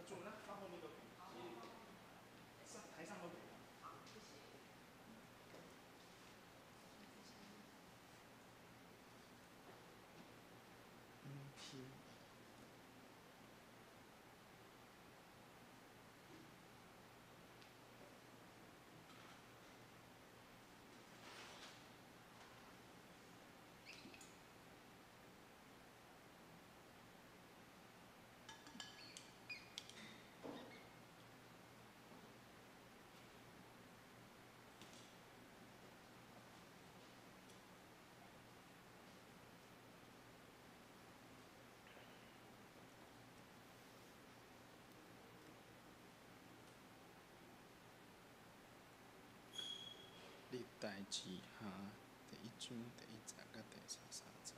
坐那放后面都可以，上台上都可以。P。历代志下第1章第1节甲第33节。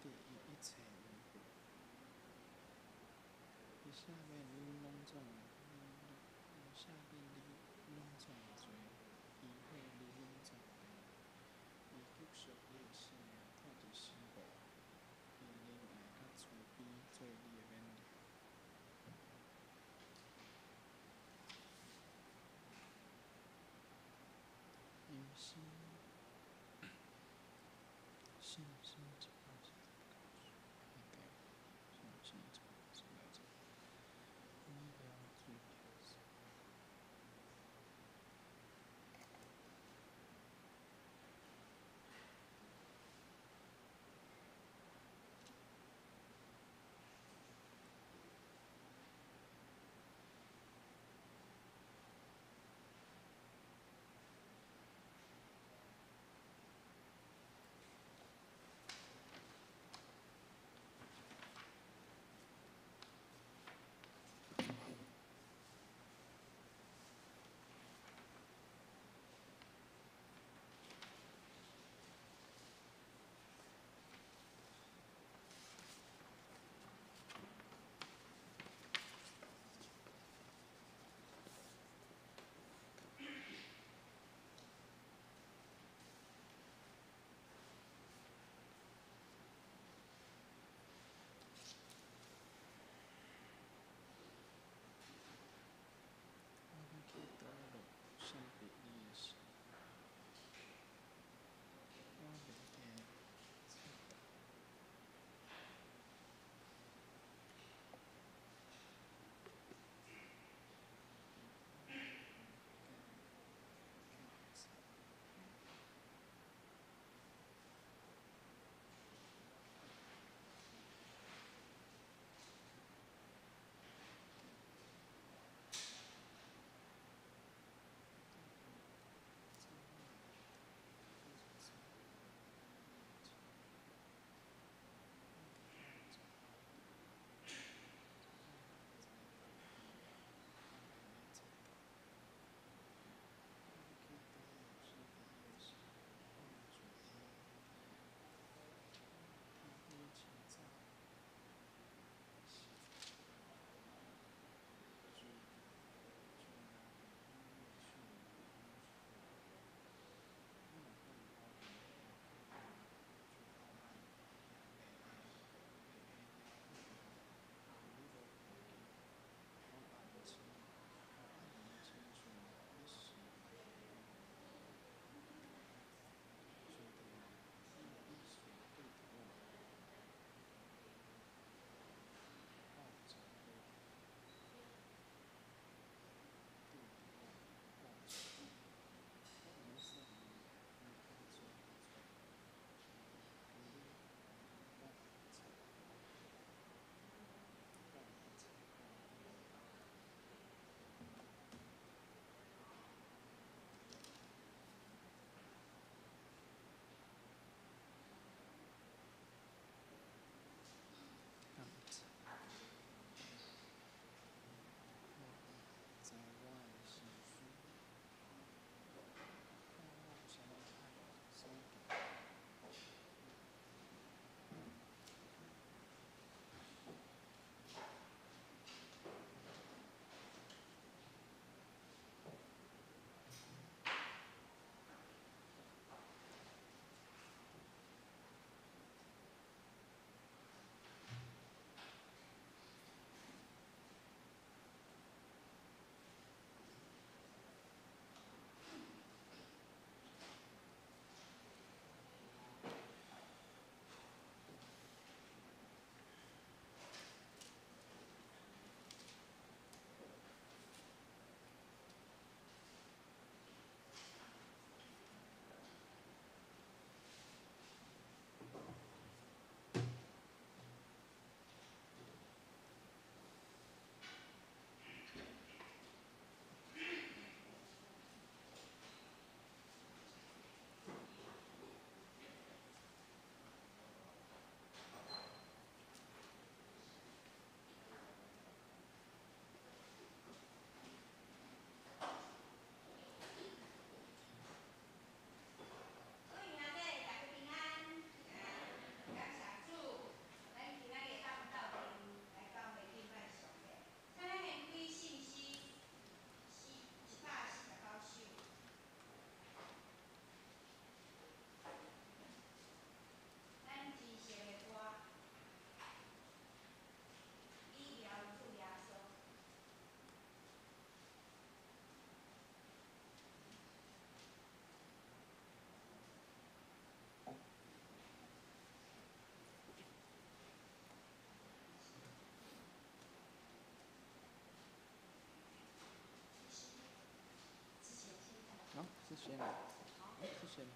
地以一切为本。以下面你拢总，以下面你拢总做，以后你拢总病，以救赎你的性命，脱离死亡，以仁爱甲慈悲做你的免了。因心信心之高是高处，对，信心之高是高处。医疗好，谢谢你，好，谢谢你。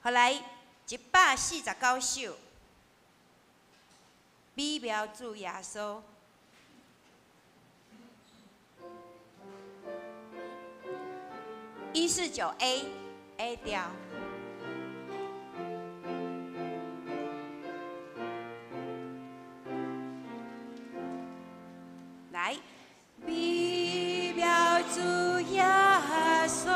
后来149首，美妙主耶稣。149A 调。来，美妙主耶稣。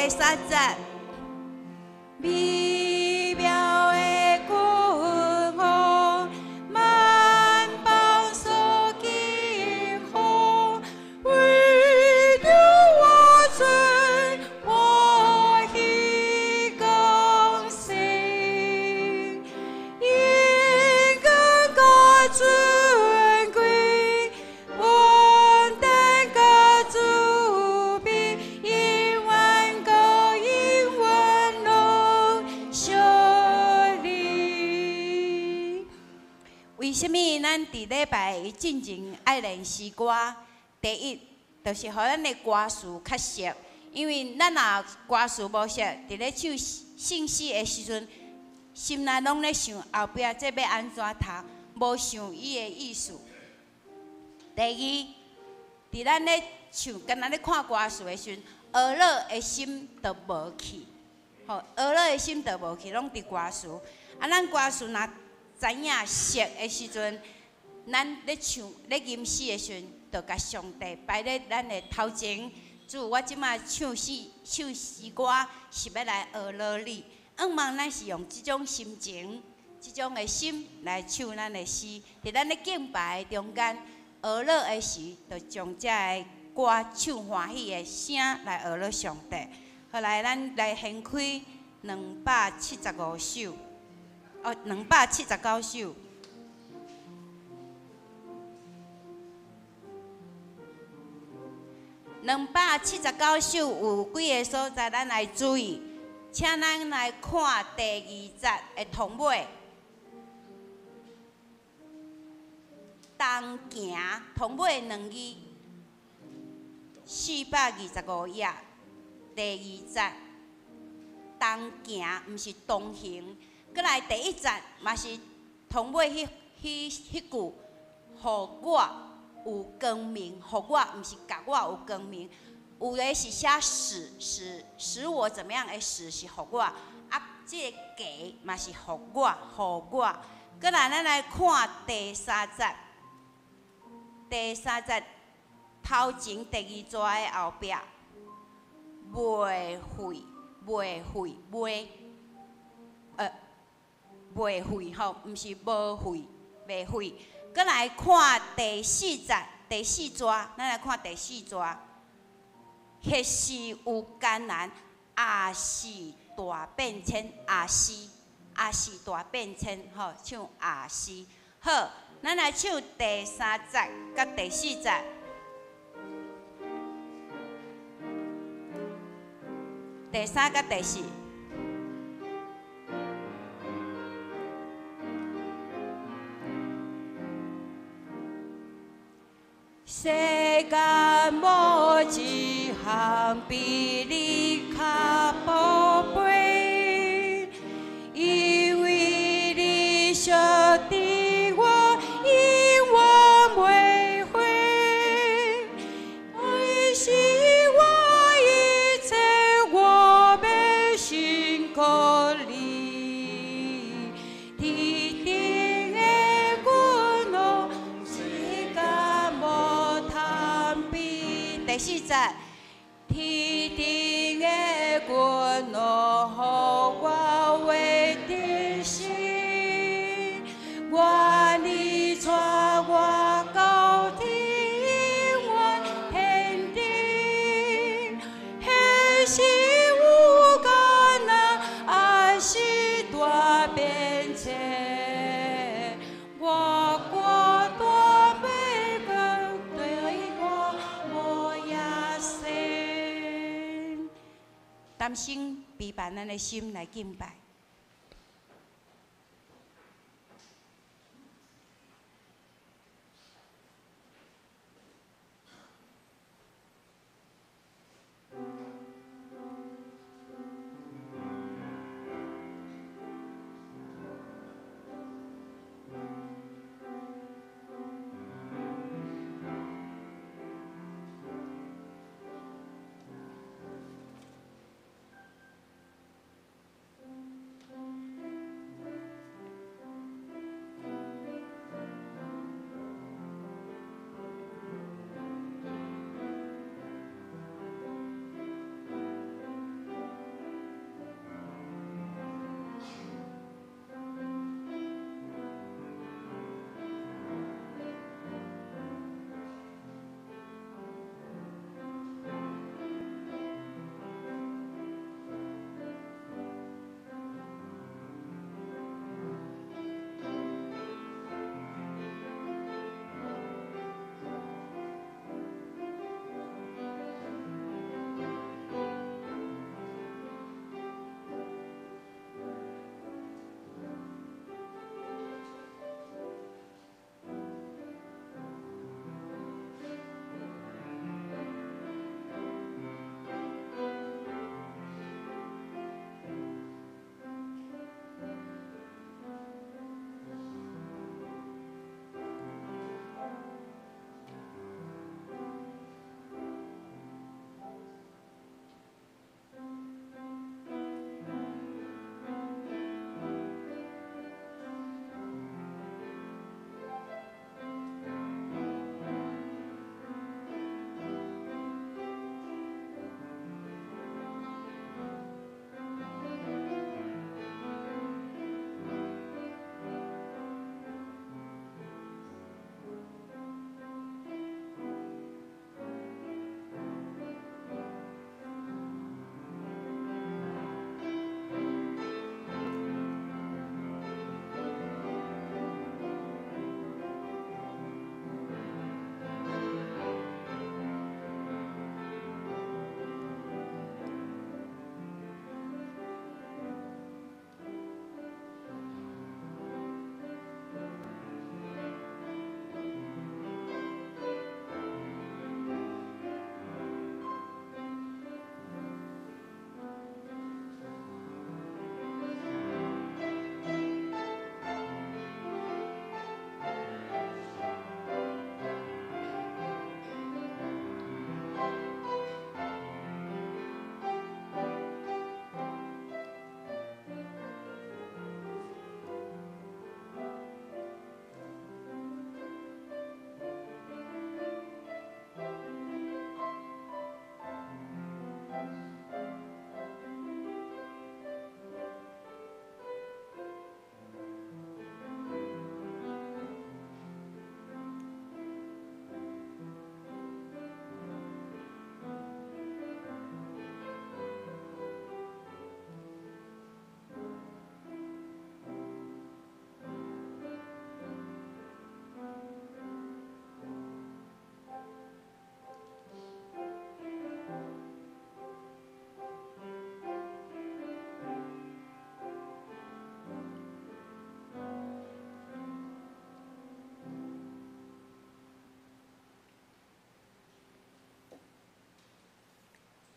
3节，美妙的君王，万邦所敬奉，为着我罪，我喜高兴，因更高尊贵，恩典个主比。 为什么咱伫礼拜进前爱练诗歌？第一，就是互咱的歌词较熟，因为咱若歌词无熟，伫咧唱圣诗的时阵，心内拢咧想后壁这要安怎读，无想伊的意思。第二，伫咱咧唱，敢若咧看歌词的时阵，学乐的心就无去，吼，学乐的心就无去，拢伫歌词。啊，咱歌词若 知影熟的时阵，咱咧唱咧吟诗的时阵，就甲上帝摆咧咱的头前。主，我即马唱诗歌，是要来学乐你。希望咱是用即种心情、即种的心来唱咱的诗，伫咱咧敬拜的中间，学乐的时，就将这个歌唱欢喜的声来学乐上帝。后来，咱来献开275首。 279首，279首有几个所在，咱来注意，请咱来看第2节的同尾。东行同尾2字，425页，第2节，东行，毋是东行。 过来第1节嘛是同尾迄句，互我有光明，互我毋是甲我有光明，有的是写使我怎么样的使是互我，啊，这个家嘛是互我。过来咱来看第3节，第3节头前第2节的后壁，袂废吼，毋是无废，袂废。搁来看第4节，第4节，咱来看第4节。迄时有艰难，也是大变迁，也是大变迁，吼，唱也是。好，咱来唱第3节甲第4节。第3甲第4。世间无一项比你较宝贝，因为你惜的我永远袂悔，爱是我一切，我要献给你。天顶的阮哦，世间无通比。第4节，天顶的阮哦，予我话珍惜，愿你带我到天外天顶，迄是有艰难，还是大变迁，我歌大美歌对我无也生。担心陪伴咱的心来敬拜。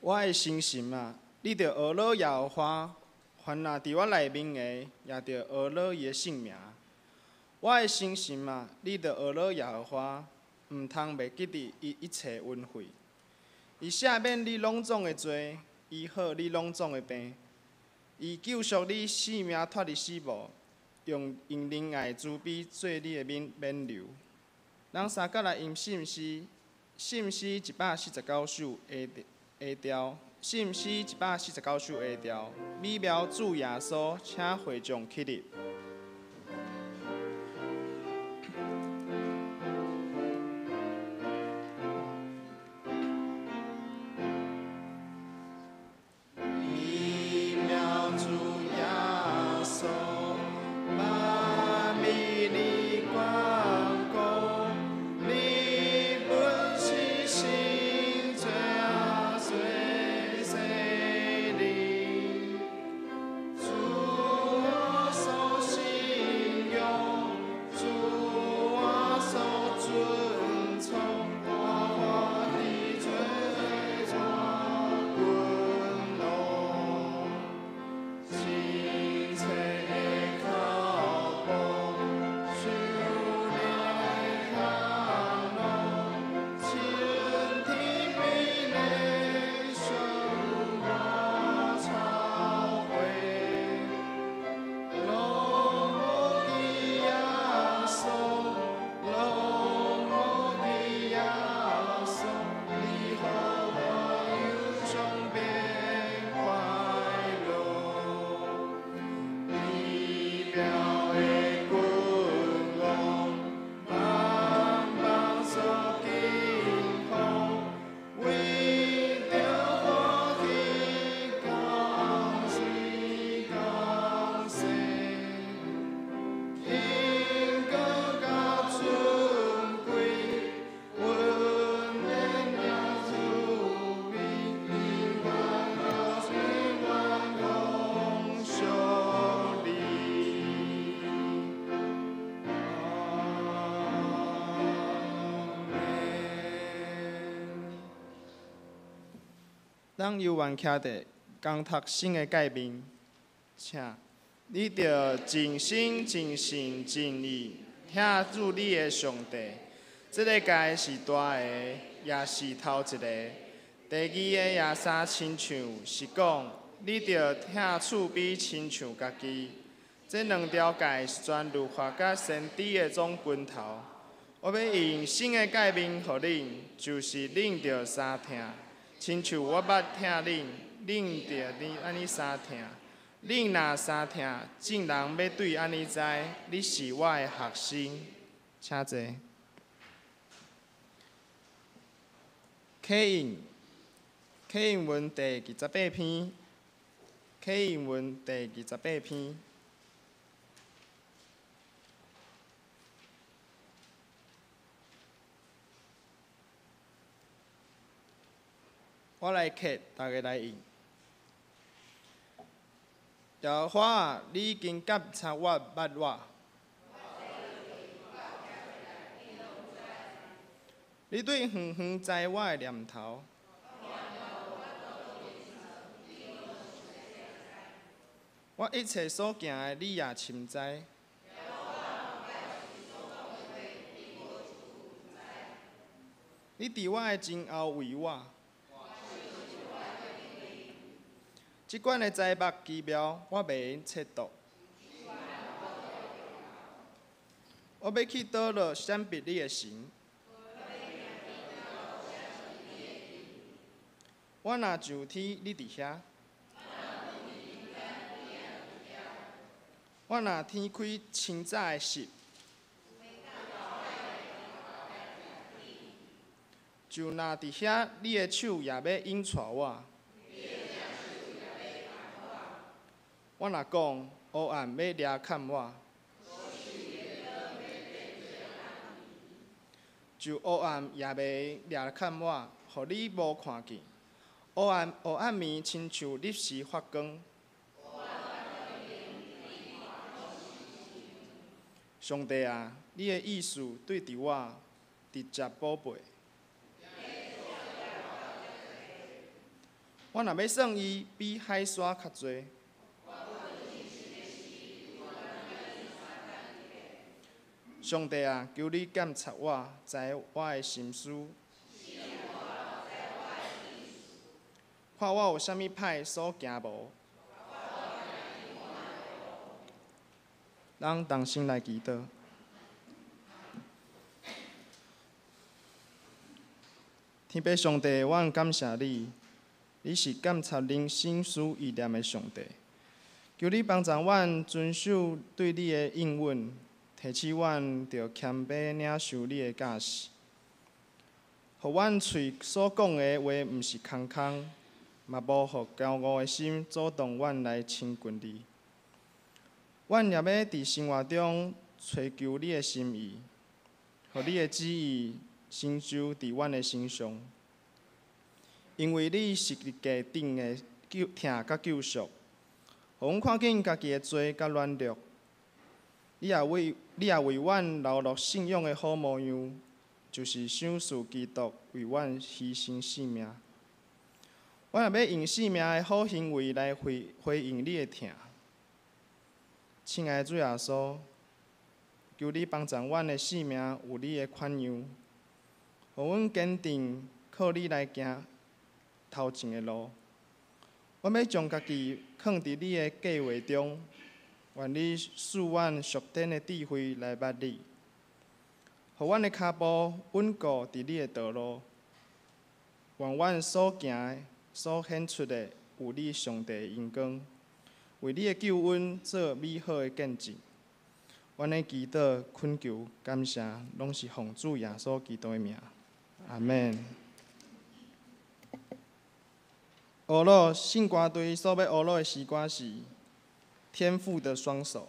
我的心心啊，你着学老耶和华，凡若伫我内面的，也着学老伊的性命。我的心心啊，你着学老耶和华，毋通袂记伫伊一切恩惠。伊赦免你拢总的罪，医好你拢总的病，伊救赎你性命脱离死亡，用仁爱慈悲做你的免流。人三角来因信诗149首下调，信诗149首下调，美妙主耶稣，请会众起立。咱犹原徛伫共读新的诫命，请你着尽心、尽性、尽意遐主你的上帝。这个诫是大个，也是头一个。第二个也三亲像是讲，你着遐厝边亲像家己。这两条诫是全律法甲先知的总拳头。我要用新的诫命互恁，就是恁着相听。亲像我捌听恁，恁着你安尼相听。恁若相听，众人要对安尼知，你是我的学生。请坐。启应文第28篇。启应文第28篇。我来刻，大家来应。耶和华啊，你已经监察我捌我。你对远远知我的念头。我一切所行的，你也深知。你伫我的前后为我。即款的财目奇妙，我袂用测度。我要去倒落闪避你的神。我若上天，你伫遐；我若天开清早的时，就若伫遐，你的手也要引带我。我若讲黑暗要掠砍我，就黑暗也袂掠砍我，互你无看见。黑暗暝亲像立时发光。上帝啊，你的意思对伫我直接宝贝。我若要算伊比海沙较济。上帝啊，求你检察我，知我的心思，看我有啥物歹所行无。咱同心来祈祷。天父上帝，阮感谢你，你是检察人心思意念的上帝。求你帮助阮遵守对你的应允，提醒阮着谦卑领受你的教示，互阮喙所讲的话毋是空空，嘛无互骄傲的心阻挡阮来亲近你。阮也要伫生活中追求你的心意，互你的旨意成就伫阮的身上。因为你是十架顶的疼甲救赎，互阮看见家己的罪甲软弱。你也为阮流露信仰的好模样，就是想视基督为阮牺牲性命。阮也要用性命的好行为来回应你的疼。亲爱的主耶稣，求你帮助阮的性命有你的宽容，互阮坚定靠你来行头前的路。我要将家己放伫你的计划中，愿你赐阮属天的智慧来捌你，互阮的脚步稳固伫你的道路。愿阮所行的、所显出的有你上帝的荣光，为你的救恩做美好的见证。阮的祈祷、恳求、感谢，拢是奉主耶稣基督的名。阿门。学录信歌队所要学录的诗歌是《天父的双手》。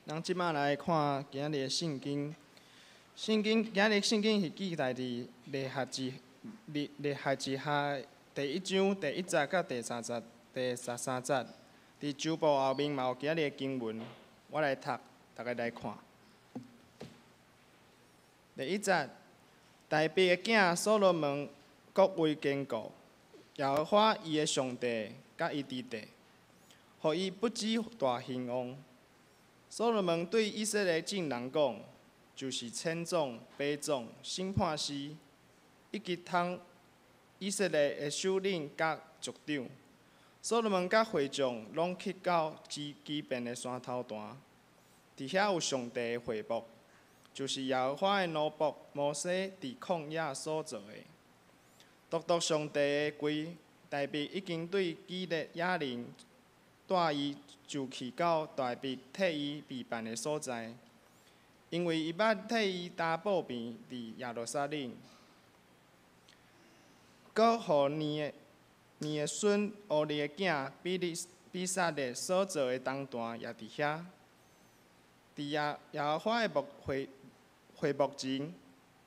咱即摆来看今日的圣经。今日圣经是记载伫列孩子下第1章第1节到第13节。伫周报后面嘛有今日的经文，我来读，大家来看。第1节，大卫的囝所罗门国位坚固，耶和华伊的上帝甲伊伫地，互伊不止大兴旺。所罗门对以色列众人讲，就是千种、百种、审判师，以及通以色列的首领甲族长。所罗门甲会众拢去到基遍的山头端，伫遐有上帝的会幕，就是耶和华的奴仆摩西伫旷野所做的。独上帝的规，大卫已经对基列雅人带伊就去到大卫替伊备办的所在，因为伊捌替伊担保庇伫耶路撒冷，搁互年的孙乌利的囝比撒列所做的东段也伫遐。伫耶和华的会幕前，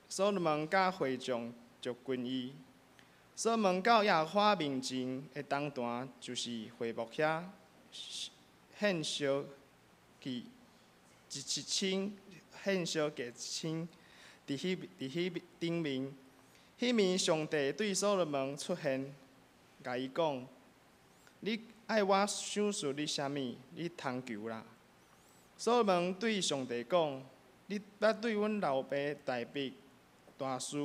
所罗门甲会众就皈依。所罗门到耶和华面前的东段，就是会幕遐，献烧祭1,000，献烧祭1,000，伫迄顶面，迄面上帝对所罗门出现。甲伊讲：你爱我想述你啥物，你通求啦。所罗门对上帝讲：你捌对阮老爸大卫大施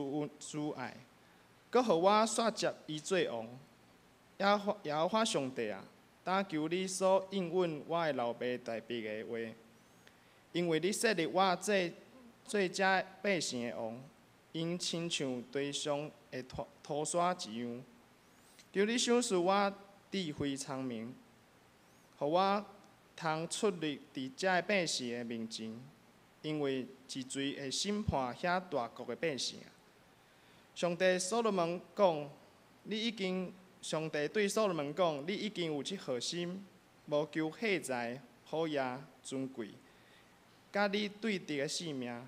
爱，搁互我煞接伊做王。耶和华上帝啊，但求你所应允我的老爸大卫的话，因为你设立我做这百姓的王，因亲像地上的土沙一样。求你赏赐我智慧聪明，互我通出力伫遮百姓的面前，因为治罪会审判遐大国的百姓。上帝所罗门讲，上帝对所罗门讲：你已经有这号心，无求货财、好业、尊贵，甲你对敌的性命，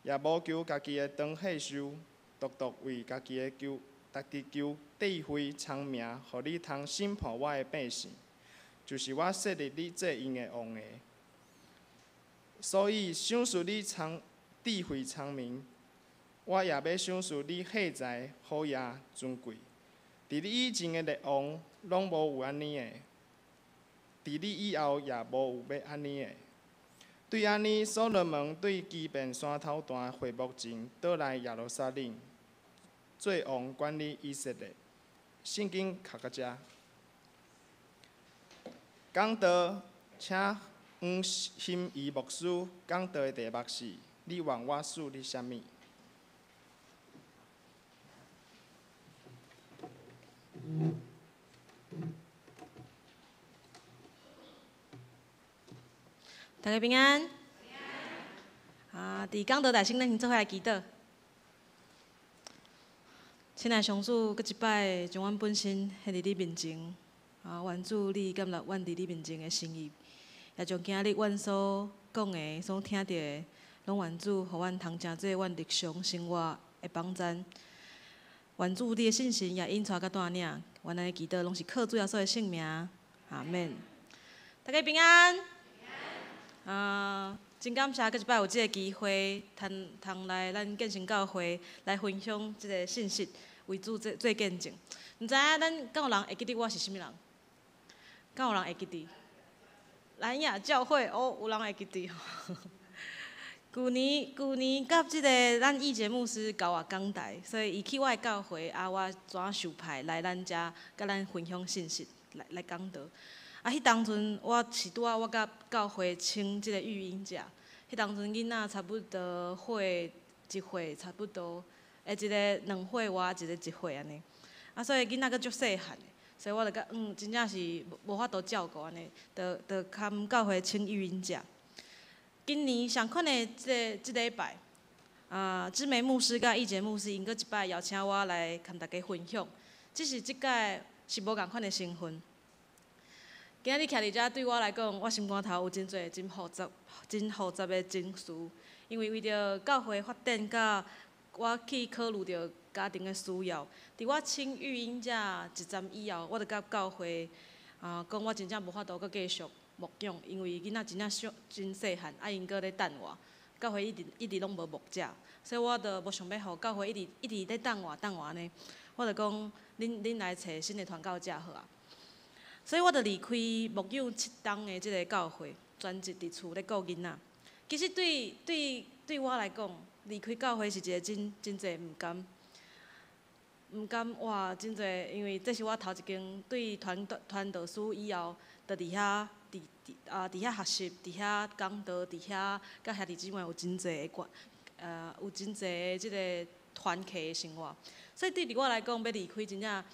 也无求家己的长岁寿，独为家己的求智慧聪明，互你通审判我的百姓，就是我设立你做因的王的。所以赏赐你智慧聪明，我也要赏赐你货财、好业、尊贵。伫你以前的列王，拢无有安尼的；伫你以后，也无有要安尼的。对安尼，所罗门对基遍山头端会幕前倒来耶路撒冷，做王管理以色列。圣经读到遮，讲道，请黄心怡牧师讲道的题目是：你愿我赐你啥物？大家平安。伫讲道内先，咱先做伙来祈祷。亲爱上主，搁一摆将阮本身献伫你面前，愿主你感谢阮伫你面前的心意，也将今日阮所讲的、所听到的，拢愿主，互阮通成做阮日常生活的帮衬。愿主你的信心也引带到带领，阮安尼祈祷拢是靠主耶稣的圣名，阿免。大家平安。真感谢，搁一摆有即个机会，通来咱建成教会来分享即个信息，为主做见证。毋知影咱敢有人会记得我是啥物人？敢有人会记得？南亚教会哦，有人会记得。旧年甲即个咱义节牧师交我讲台，所以伊去我的教会，我怎受派来咱遮，甲咱分享信息，来讲道。迄当阵我是拄我甲教会请即个育婴假，迄当阵囡仔差不多岁1岁差不多，一个2岁外，一个1岁安尼。所以囡仔阁足细汉的，所以我就甲真正是无法度照顾安尼，就堪教会请育婴假。今年上款的即礼拜，知梅牧师甲义杰牧师因阁一摆邀请我来跟大家分享，只是即届是无共款的身份。今日徛伫遮对我来讲，我心肝头有真侪真复杂的情绪，因为为着教会发展，甲我去考虑着家庭的需要，伫我请育婴假1站以后，我就甲教会讲我真正无法度阁继续牧养，因为囡仔真正真细汉，因阁咧等我，教会一直拢无牧者，所以我就无想要互教会一直咧等我呢，我就讲恁来找新的传教者好啊。所以我就离开牧养7档的即个教会，专职伫厝咧顾囡仔。其实对我来讲，离开教会是一个真侪毋甘哇，真侪，因为这是我头一间对传道书以后，就伫遐学习，伫遐讲道，伫遐甲兄弟姊妹有真侪有真侪的即个团契的生活。所以对我来讲，要离开真正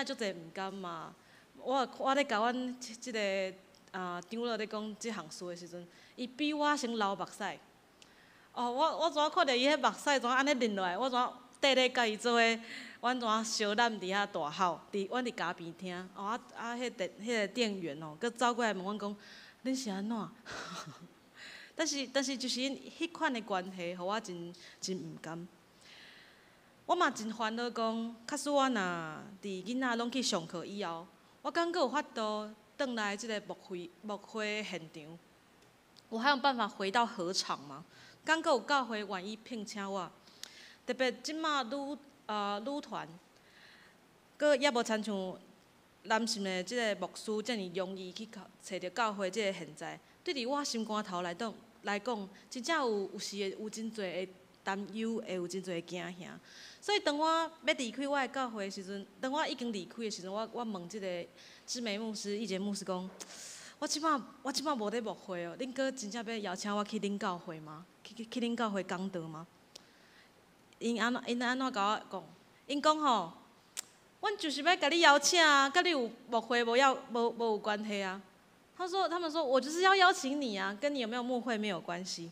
足侪毋甘嘛。我咧甲阮即个长老咧讲即项事的时阵，伊比我先流目屎。哦，我怎看到伊迄目屎怎安尼淋落来，我怎缀咧甲伊做伙，阮怎相揽伫遐大吼，阮伫家边听。哦迄个店员哦，佮走过来问阮讲，恁是安怎？但是就是迄款的关系，互我真毋甘。我嘛真烦恼讲，假使我若伫囡仔拢去上课以后，我敢阁有法度转来即个牧会现场？我还有办法回到合场吗？敢阁有教会愿意聘请我？特别即马女团，阁也无亲像男性的即个牧师遮尔容易去找着教会即个现在，对伫我心肝头来讲，真正有时会有真侪的担忧，会有真侪的惊吓。所以当我要离开我的教会的时阵，当我已经离开的时阵，我问即个知美牧师、义杰牧师讲，我即摆无咧牧会哦，恁阁真正要邀请我去恁教会吗？去恁教会讲道吗？因安怎甲我讲？因讲吼，阮就是要甲你邀请啊，甲你有牧会无有关系啊。他们说我就是要邀请你啊，跟你有没有牧会没有关系。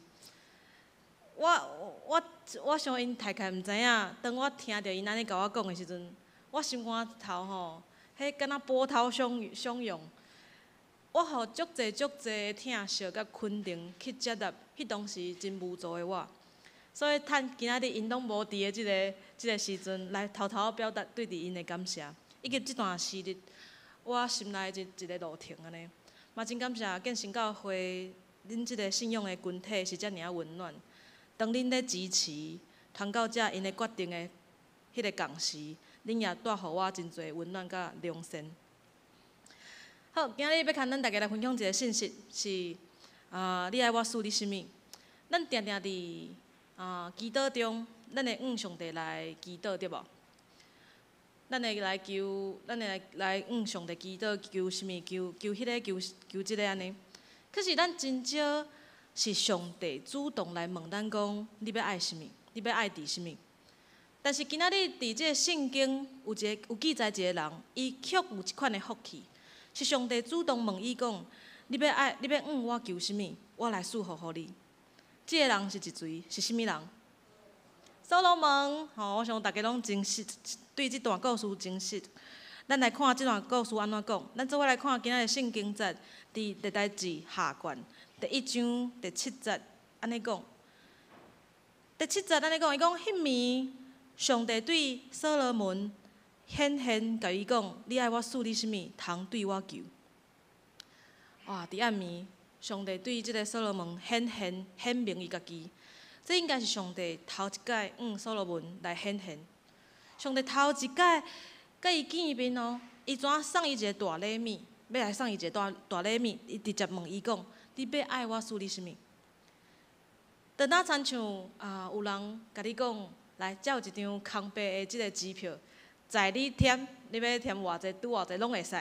我想因大概毋知影，当我听到因安尼甲我讲的时阵，我心肝头吼，迄敢若波涛汹涌。我互足侪疼惜甲肯定去接纳迄当时真无助的我，所以趁今仔日因拢无伫的即个时阵，来偷偷表达对伫因的感谢。以及即段时日，我心内一个路程安尼，嘛真感谢建成教会恁即个信仰的群体是遮尔啊温暖。当恁咧支持传教者因的决定的迄个共时，恁也带互我真侪温暖甲良善。好，今日要牵咱大家来分享一个信息，是你爱我属你什么？咱定定伫祈祷中，咱会向上帝来祈祷，对无？咱会来向上帝祈祷，求什么？求迄个，求即个安尼。可是咱真少是上帝主动来问咱讲，你要爱什么？你要爱伫什么？但是今仔日伫即个圣经有记载一个人，伊却有一款的福气。是上帝主动问伊讲：你要我求什么？我来赐福互你。这个人是一位是甚物人？所罗门。我想大家拢真熟，对这段故事真熟。咱来看这段故事安怎讲。咱做伙来看今仔日圣经节，伫历代志下卷第1章第7节安尼讲。第7节安尼讲，伊讲迄暝，上帝对所罗门显现，甲伊讲：你爱我赐你什么，通对我求。哇！伫暗暝，上帝对即个所罗门显明伊家己。这应该是上帝头一摆所罗门来显现。上帝头一摆甲伊见面哦，伊怎送伊一个大礼物，要来送伊一个大礼物，伊直接问伊讲：你要爱我赐你什么？就哪亲像有人甲你讲，来，遮有一张空白的即个支票。在你添，你要添偌济，拄偌济拢会使，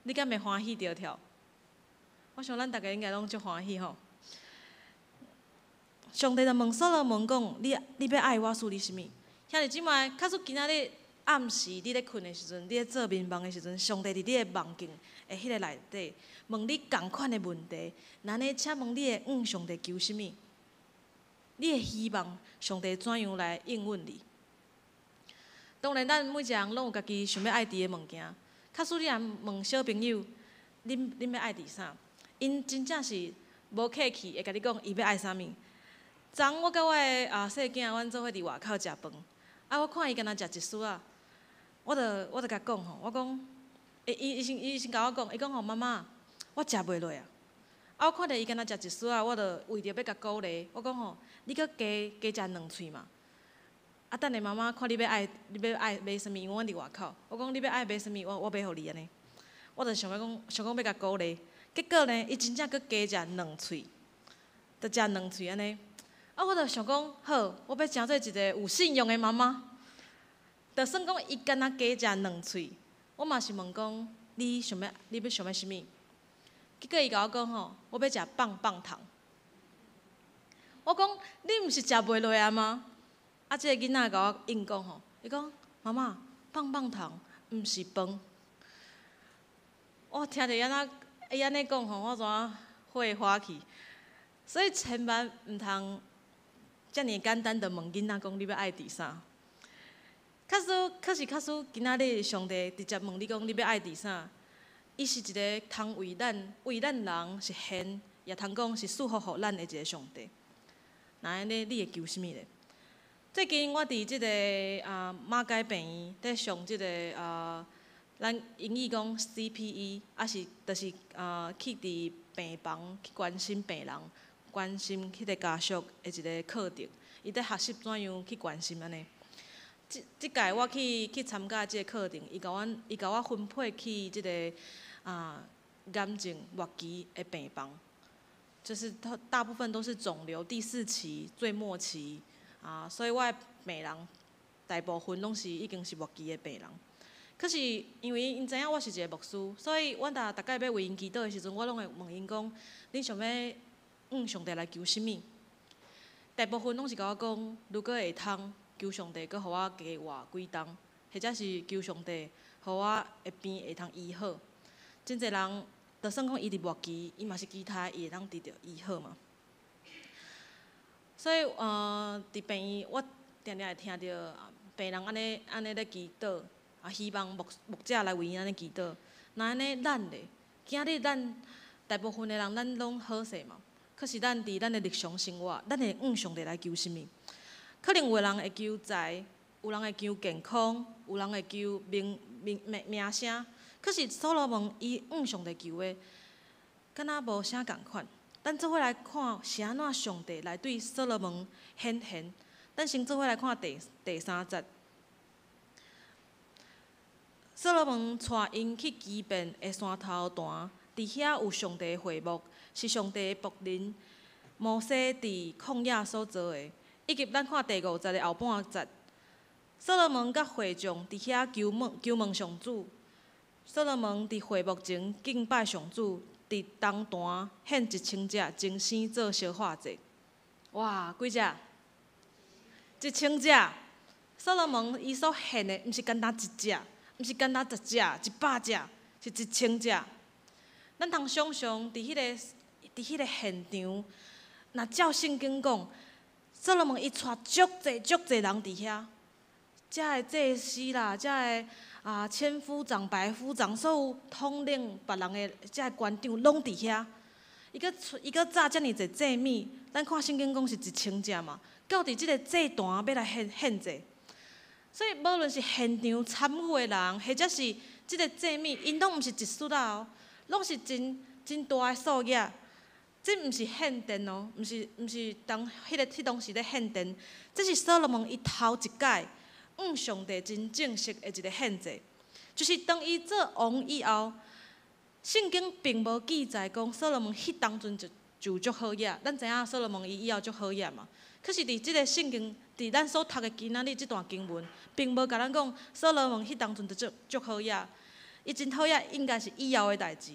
你敢会欢喜着跳？我想咱大家应该拢足欢喜吼。上帝就问所罗门讲：你要爱我赐你什么？兄弟姊妹，假使今仔日暗时你咧困的时阵，你咧做眠梦的时阵，上帝伫你的梦境的迄个内底问你同款的问题，那呢，请问你会向上帝求什么？你会希望上帝怎样来应允你？当然，咱每一个人拢有家己想要爱伫的物件。假使你若问小朋友，恁要爱伫啥？因真正是无客气，会甲你讲伊要爱啥物。昨我甲我的细囝，阮做伙伫外口食饭，我看伊敢若食一丝仔，我着甲讲吼，我讲，伊先甲我讲，伊讲吼妈妈，我食袂落啊。我看着伊敢若食一丝仔，我着为着要甲鼓励，我讲吼，你搁加食2喙嘛。等下妈妈看你要爱买啥物，因为阮伫外口，我讲你要爱买啥物，我买互你安尼。我着想讲要甲鼓励，结果呢，伊真正搁加食2喙，着食2喙安尼。我着想讲，好，我要成做一个有信用的妈妈。就算讲伊敢若加食2喙，我嘛是问讲，你要想要啥物？结果伊甲我讲吼，我要食棒棒糖。我讲，你毋是食袂落啊吗？即个囡仔甲我应讲吼，伊讲妈妈，棒棒糖毋是饭。我听着伊安尼讲吼，我怎火花去？所以千万毋通遮尔简单的问囡仔讲你要爱伫啥。确实今仔日上帝直接问你讲你要爱伫啥，伊是一个通为咱人实现，也通讲是祝福互咱的一个上帝。那安尼你会求啥物咧？最近我伫即个马街病院在上即个咱英语讲 CPE， 就是去伫病房去关心病人，关心迄个家属的一个课程，伊在学习怎样去关心安尼。即届我去参加即个课程，伊甲我分配去即个癌症末期的病房，就是大部分都是肿瘤第4期最末期。所以我的病人大部分拢是已经是末期的病人。可是因为因知影我是一个牧师，所以阮逐届要为因祈祷的时阵，我拢会问因讲：恁想要上帝来求啥物？大部分拢是甲我讲，如果会通求上帝，搁互我加活几冬，或者是求上帝，互我的病会通医好。真侪人，就算讲伊伫末期，伊嘛是期待伊会当得到医好嘛。所以，伫病院，我定定会听到病人安尼咧祈祷，希望牧者来为因安尼祈祷。那安尼咱咧，今日咱大部分的人，咱拢好势嘛。可是咱伫咱的日常生活，咱会上帝来求啥物？可能有人会求财，有人会求健康，有人会求名声。可是所罗门伊上帝求的，敢若无啥共款。咱做伙来看是安怎上帝来对所罗门显现。咱先做伙来看第3节。所罗门带因去基遍的山头段，伫遐有上帝的会幕，是上帝的仆人摩西伫旷野所做的。以及咱看第5节的后半节，所罗门甲会众伫遐求问上主。所罗门伫会幕前敬拜上主。伫东坛献1000只精生做烧化祭，哇，几只？1000只。所罗门伊所献的，毋是简单1只，毋是简单10只、100只，是1000只。咱通想象伫迄个现场，若照圣经讲，所罗门伊带足侪人伫遐，遮的祭司啦，遮的。千夫长、百夫长，所有统领别人的遮官长拢伫遐。伊搁炸遮尔侪祭物，咱看圣经讲是1000只嘛，到伫即个祭坛要来献祭。所以无论是现场参与的人，或者是即个祭物，因拢毋是一束仔哦，拢是真大的数额。这毋是献殿哦，毋是当迄当时咧献殿，这是所罗门伊头一届。上帝真正式的一个献祭，就是当伊做王以后，圣经并无记载讲所罗门迄当阵就足好野。咱知影所罗门伊以后足好野嘛。可是伫即个圣经，伫咱所读的今仔日即段经文，并无甲咱讲所罗门迄当阵就足好野。伊真好野，应该是以后的代志。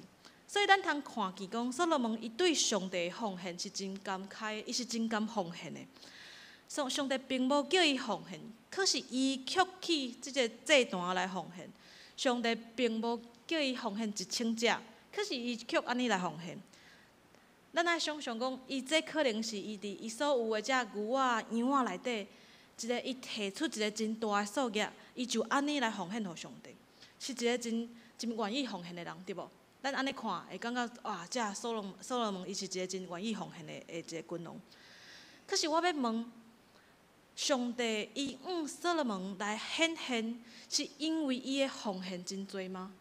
所以咱通看见讲，所罗门伊对上帝的奉献是真感慨，伊是真敢奉献的。上帝并无叫伊奉献。可是伊却去即个祭坛来奉献，上帝并无叫伊奉献1000只，可是伊却安尼来奉献。咱爱想象讲，伊这可能是伊伫伊所有的遮牛仔、羊仔内底，一个伊摕出一个真大的数额，伊就安尼来奉献互上帝，是一个真愿意奉献的人，对无？咱安尼看会感觉哇，这所罗门伊是一个真愿意奉献的一个君王。可是我要问，上帝伊所罗门来显现，是因为伊的奉献真多吗？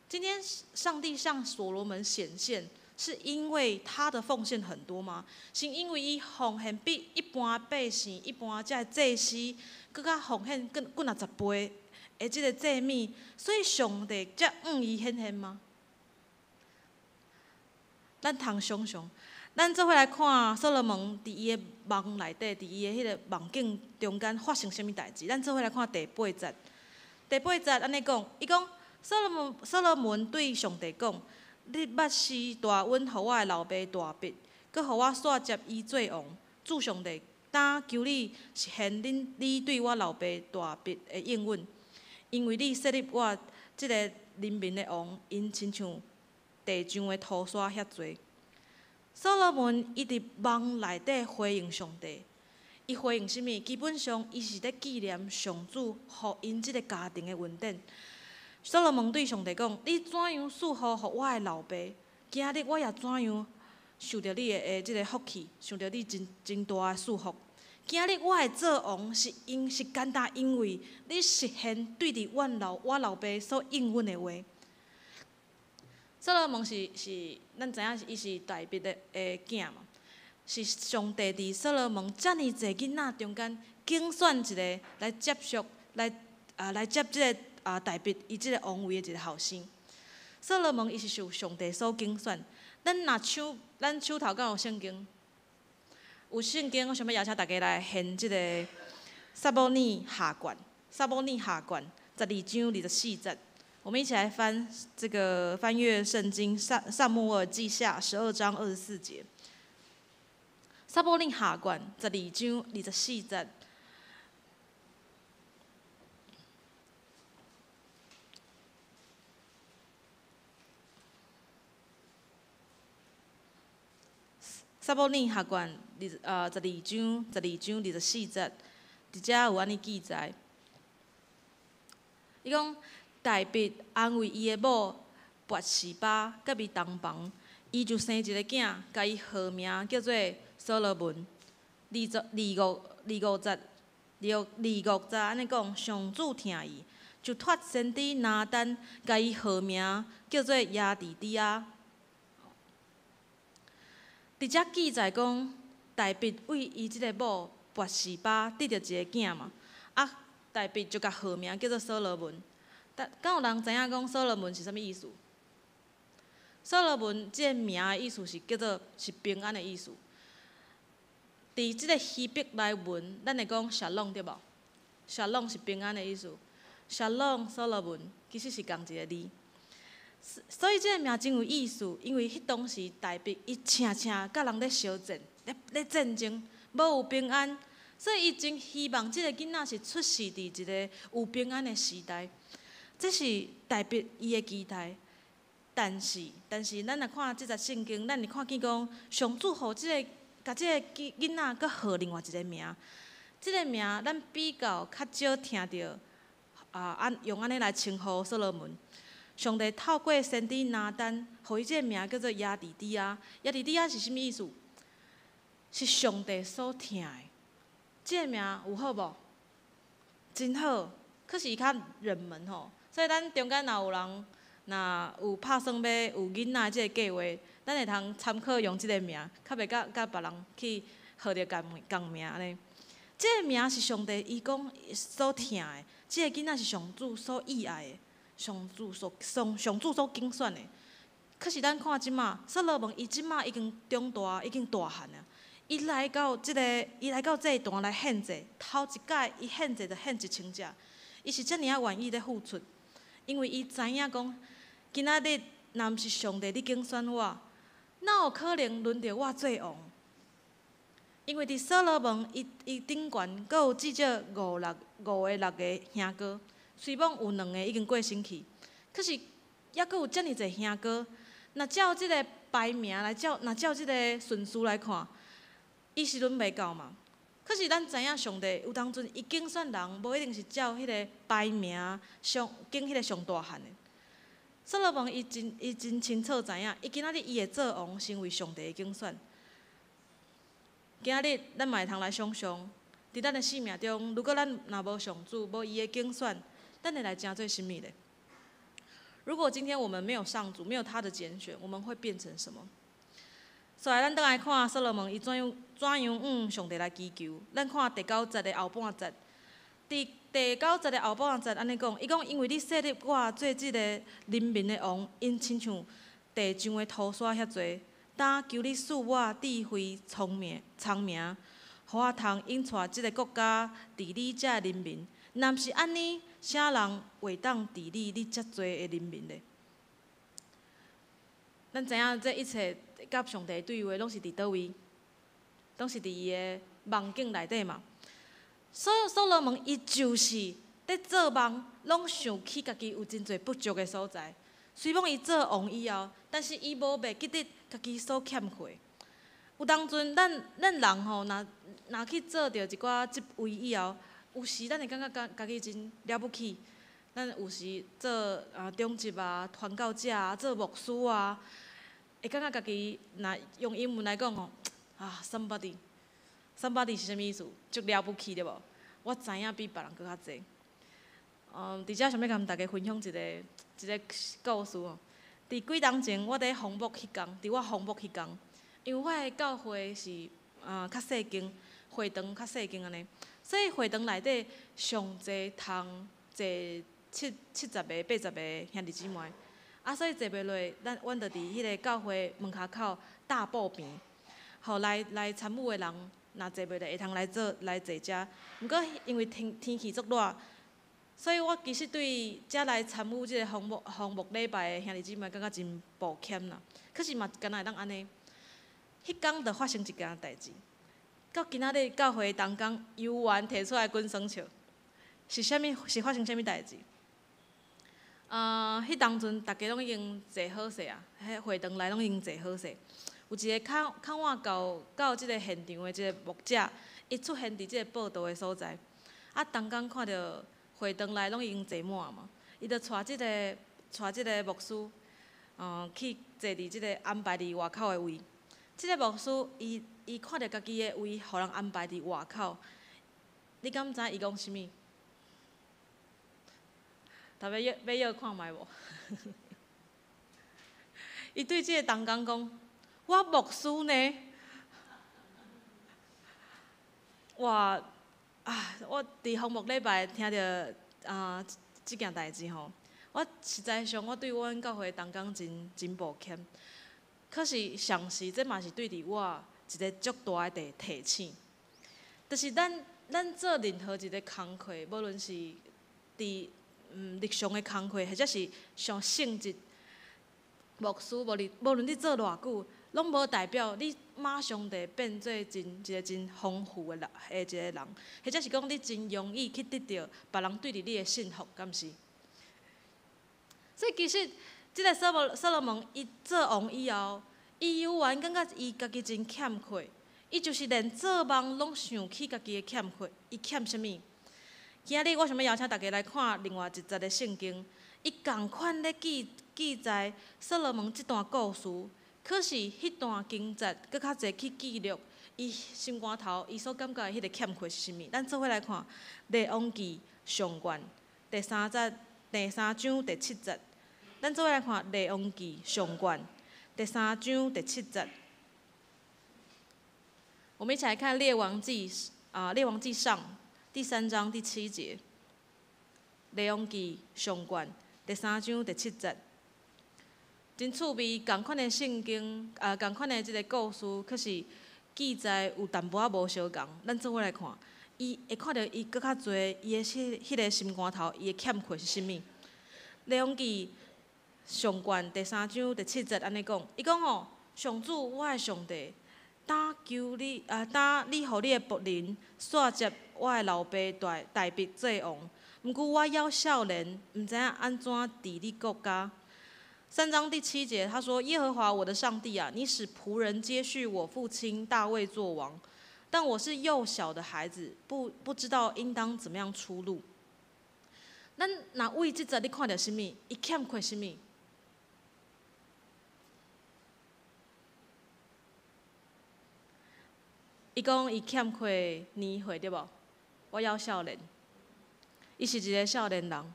今天上帝向所罗门显现，是因为他的奉献很多吗？是因为伊奉献比一般百姓、一般这祭司，更加奉献更10倍的这个祭物，所以上帝才伊显现吗？咱通想想，咱做伙来看所罗门伫伊的梦内底，伫伊的迄个梦境中间发生啥物代志？咱做伙来看第8节。第8节安尼讲，伊讲所罗门对上帝讲：“你捌是大恩，予我的老爸大笔，佮予我煞接伊做王。主上帝，但求你实现你对我老爸大笔的应允，因为你设立我即个人民的王，因亲像地上的土沙遐多。”所罗门伊伫梦内底回应上帝，伊回应啥物？基本上伊是咧纪念上主互因即个家庭的恩典。所罗门对上帝讲：“你怎样赐福互我的老爸？今日我也怎样受到你的即个福气，受到你真大的祝福。今日我会做王，是简单因为你实现对伫我老爸所应允的话。”所罗门是咱知影，伊是大笔的囝嘛，是上帝伫所罗门遮尔济囡仔中间竞选一个来接续来接即个大笔伊即个王位的一个后生。所罗门伊是受上帝所竞选。咱手头敢有圣经？有圣经，我想要邀请大家来献即个撒母耳下卷12章24节。我们一起来翻阅圣经撒母耳记下12章24节。撒母耳下卷12章24节。撒母耳下卷12章24节，伫遮有安尼记载。伊讲大笔安慰伊的某拔示巴，甲伊同房，伊就生一个囝，甲伊号名叫做所罗门。25节安尼讲，上主听伊，就托先知拿单，甲伊号名叫做亚迪底亚。伫遮记载讲，大笔为伊即个某拔示巴得着一个囝嘛，大笔就甲号名叫做所罗门。敢有人知影讲所罗门是啥物意思？所罗门即个名的意思是叫做是平安的意思。伫即个希伯来文，咱会讲沙龙对无？沙龙是平安的意思。沙龙所罗门其实是同一个字。所以即个名真有意思，因为迄当时大笔伊常常甲人咧相战，咧战争，无有平安，所以伊真希望即个囡仔是出世伫一个有平安的时代。这是大笔伊的期待，但是咱来看即节圣经，咱会看见讲，上主互甲即个囡仔搁号另外一个名，即个名咱比较较少听到用安尼来称呼所罗门。上帝透过先知拿单，互伊即个名叫做亚迪底亚。亚迪底亚是啥物意思？是上帝所听的。即个名有好无？真好，可是伊较热门吼。所以咱中间若有人有拍算要有囡仔即个计划，咱会通参考用即个名，较袂甲别人去号着共名安尼。即个名是上帝伊讲所听的，即个囡仔是上主所喜爱的，上主所竞选的。可是咱看即马，所罗门伊即马已经长大，已经大汉啊。伊来到这一段来献祭，头一届伊献祭就献1000只，伊是遮尔啊愿意咧付出。因为伊知影讲，今仔日若毋是上帝你竞选我，哪有可能轮到我做王？因为伫所罗门伊顶悬，阁有至少5个6个兄哥，虽然有2个已经过身去，可是还阁有遮尔侪兄哥。若照即个排名来若照即个顺序来看，伊是轮袂到嘛？可是咱知影，上帝有当阵伊竞选人，无一定是照迄个排名竞迄个上大汉的。所罗门伊真清楚知影，伊今仔日伊会做王，成为上帝的拣选。今仔日咱嘛会通来想想，伫咱的生命中，如果咱若无上主，无伊的拣选，咱会来成做甚物咧？如果今天我们没有上主，没有他的拣选，我们会变成什么？所以咱倒来看所罗门伊怎样上帝来祈求。咱看第9节的后半节，第9节的后半节安尼讲，伊讲因为你设立我做即个人民的王，因亲像地上的土沙遐济，但求你赐我智慧聪明，互我通引带即个国家治理遮人民。若毋是安尼，啥人会当治理你遮济的人民咧？咱知影这一切甲上帝对话，拢是伫倒位？拢是伫伊的梦境内底嘛。所罗门伊就是在做梦，拢想起家己有真侪不足的所在。虽讲伊做王以后，但是伊无袂记得家己所欠缺。有当阵咱人吼，若去做着一寡职位以后，有时咱会感觉家己真了不起。咱有时做中职啊、传教者啊、做牧师啊，会感觉家己若用英文来讲吼，somebody 是啥物意思？足了不起对无？我知影比别人搁较济。伫遮想要甲大家分享一个故事哦。伫几冬前，我伫红木迄工，伫我红木迄工，因为我的教会是较细间，会堂较细间安尼，所以会堂内底上济通坐70个、80个兄弟姊妹，所以坐袂落，阮就伫迄个教会门骹口大布边，互来参与的人，若坐袂落，会通来坐遮。毋过因为天气足热，所以我其实对遮来参与即个红木礼拜的兄弟姊妹感觉真抱歉啦。可是嘛，敢若会当安尼，迄天就发生一件代志。到今仔日教会同工犹原摕出来滚耍笑，是发生啥物代志？迄当阵大家拢已经坐好势啊，迄会堂内拢已经坐好势。有一个较晚到即个现场的即个牧者，伊出现伫即个报道的所在。同工看到会堂内拢已经坐满嘛，伊就带即个牧师，去坐伫即个安排伫外口的位。即个牧师伊看到家己的位，互人安排伫外口。你敢知伊讲啥物？头要看觅无？伊对即个同工讲：“我牧师呢？我伫红木礼拜听到即件代志吼，我实在上我对阮教会同工真抱歉。可是上时这嘛是对伫我一个足大的提醒，就是咱做任何一个工课，无论是伫日常的工课，或者是上性质牧师，无论你做偌久，拢无代表你马上地变做一个真丰富的一个人，或者是讲你真容易去得到别人对你的信服，敢是？所以其实即个所罗门伊做王以后，伊犹原感觉伊家己真欠缺，伊就是连做梦拢想起家己的欠缺，伊欠啥物？今仔日我想要邀请大家来看另外一节的圣经，伊共款咧记载所罗门这段故事，可是迄段经节搁较侪去记录伊心肝头伊所感觉的迄个欠缺是啥物？咱做伙来看《列王记》上卷第3章第7节。咱做伙来看《列王记》上卷第3章第7节。我们一起来看《列王记》上第3章第7节，《列王记》上卷第3章第7节。真趣味，共款的圣经，共款的即个故事，可是记载有淡薄仔无相共。咱做伙来看，伊会看到伊搁较侪伊的迄个心肝头，伊的欠缺是啥物？列王记上卷第3章第7节安尼讲，伊讲吼，上主，我的上帝，当你互你的仆人煞接我的老爸大卫做王，毋过我还少年，毋知影安怎治理国家。3章第7节，他说：“耶和华我的上帝啊，你使仆人接续我父亲大卫作王，但我是幼小的孩子，不知道应当怎么样出路。”咱若为即节你看到啥物？伊欠缺啥物？伊讲伊欠亏年岁对无？我要少年，伊是一个少年人。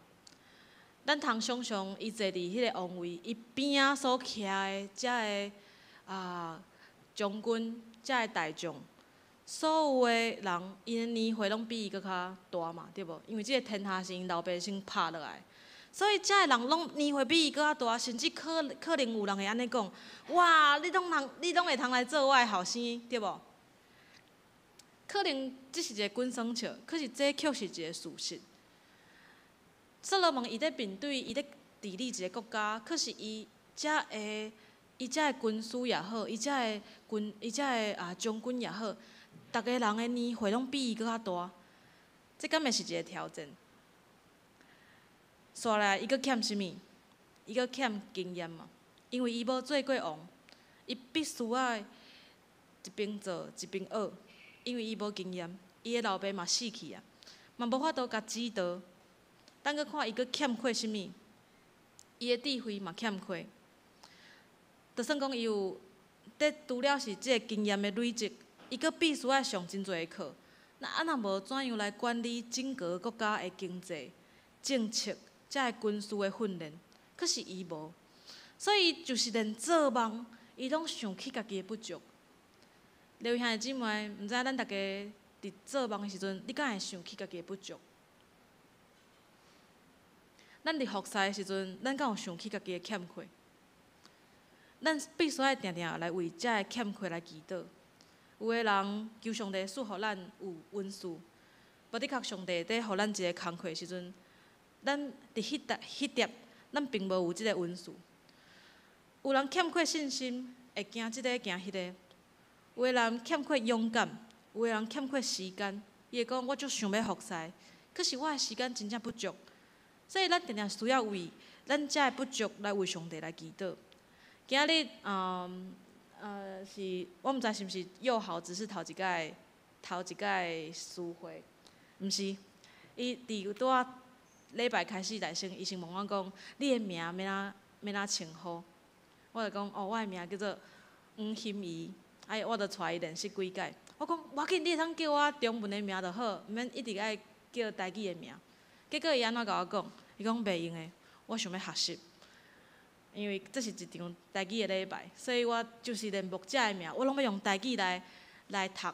咱通想象，伊坐伫迄个王位，伊边仔所徛的遮个将军、遮个大将，所有的人，因的年岁拢比伊搁较大嘛，对无？因为即个天下是因老爸先拍落来，所以遮个人拢年岁比伊搁较大，甚至可能有人会安尼讲：哇，你拢会通来做我的后生，对无？可能这是一个滚酸笑，可是这却是一个事实。所罗门伊在面对伊在治理一个国家，可是伊遮个军师也好，伊遮个将军也好，逐个人的年岁拢比伊搁较大，这敢会是一个挑战？煞来伊搁欠啥物？伊搁欠经验嘛，因为伊无做过王，伊必须要一边做一边学。因为伊无经验，伊的老爸嘛死去啊，嘛无法度甲指导。咱搁看伊搁欠缺啥物？伊的智慧嘛欠缺。就算讲伊有，除了是即个经验的累积，伊搁必须要上真侪的课。那无怎样来管理整个国家的经济、政策，才会军事的训练？可是伊无，所以伊就是连做梦，伊拢想起家己的不足。刘兄弟姊妹，毋知咱大家伫做梦的时阵，你敢会想起家己的不足？咱伫服侍的时阵，咱敢有想起家己的欠缺？咱必须要定定来为遮个欠缺来祈祷。有个人求上帝赐互咱有温书，无的确上帝在互咱一个工课的时阵，咱伫迄碟，咱并无有即个温书。有人欠缺信心，会惊即个惊迄个。有个人欠缺勇敢，有个人欠缺时间，伊会讲我足想要服侍，可是我的时间真正不足，所以咱定定需要为咱遮的不足来为上帝来祈祷。今日是我毋知是毋是幼豪只是头一届私会，毋是，伊伫拄仔礼拜开始来先，伊先问我讲，你的名要哪称呼？我就讲哦，我的名叫做黄欣怡。我就带伊练习几届。我讲，要紧，你会通叫我中文的名就好，毋免一直爱叫台语的名。结果伊安怎甲我讲？伊讲袂用的，我想要学习，因为这是一场台语的礼拜，所以我就是连牧者的名，我拢要用台语来读。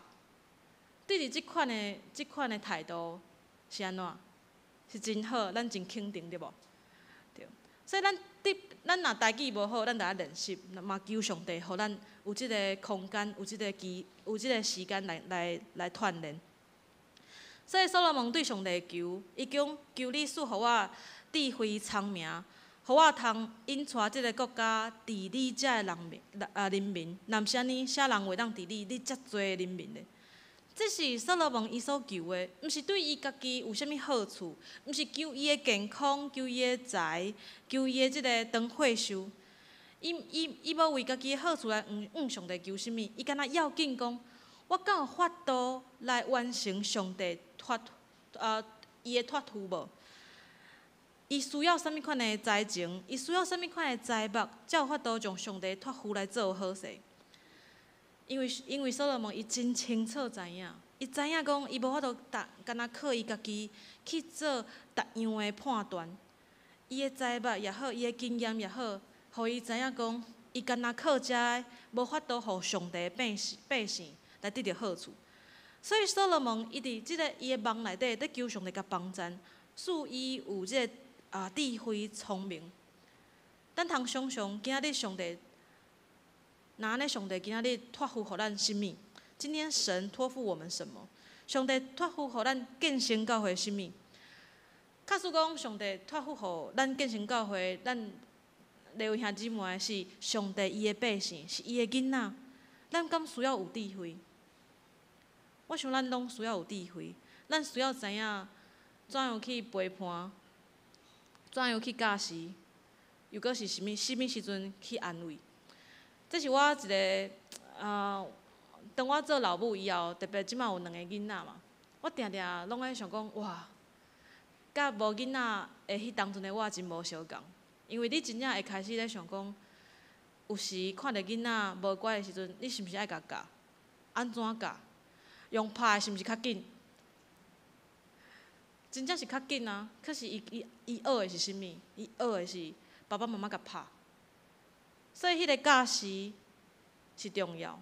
对于即款的态度是安怎？是真好，咱真肯定对无？对，所以咱若台语无好，咱就要练习，嘛求上帝，互咱有即个空间，有即个时间来锻炼。所以所罗门对上帝求，伊讲求你赐互我智慧聪明，互我通引带即个国家治理遮个人民，难是安尼，啥人会当治理你遮多人民呢？这是所罗门伊所求的，毋是对伊家己有啥物好处，毋是求伊的健康，求伊的财，求伊的即个长岁数。伊无为家己的好处来向上帝求啥物，伊敢若要紧讲，我敢有法度来完成上帝伊的托付无？伊需要啥物款的才情，伊需要啥物款的才目，才有法度将上帝托付来做好势。因为所罗门伊真清楚知影，伊知影讲伊无法度敢若靠伊家己去做逐样的判断，伊的才目也好，伊的经验也好，互伊知影讲，伊敢若靠遮个无法度互上帝的百姓来得到好处。所以所罗门伊伫即个伊的梦内底，在求上帝甲帮助，使伊有即个智慧聪明。咱通想象今仔日上帝。那安尼，上帝今仔日托付互咱什物？今天神托付我们什么？上帝托付互咱建成教会什物？假使讲上帝托付互咱建成教会，咱利未兄姊妹是上帝伊的百姓，是伊的囡仔，咱敢需要有智慧？我想咱拢需要有智慧，咱需要知影怎样去陪伴，怎样去教示，又搁是啥物时阵去安慰。这是我一个当我做老母以后，特别即摆有2个囡仔嘛，我定定拢爱想讲，哇，甲无囡仔的迄当阵的我真无相共，因为你真正会开始咧想讲，有时看到囡仔无乖的时阵，你是毋是爱甲教？安怎教？用拍的是毋是较紧？真正是较紧啊！可是伊学的是啥物？伊学的是爸爸妈妈甲拍，所以迄个教时是重要。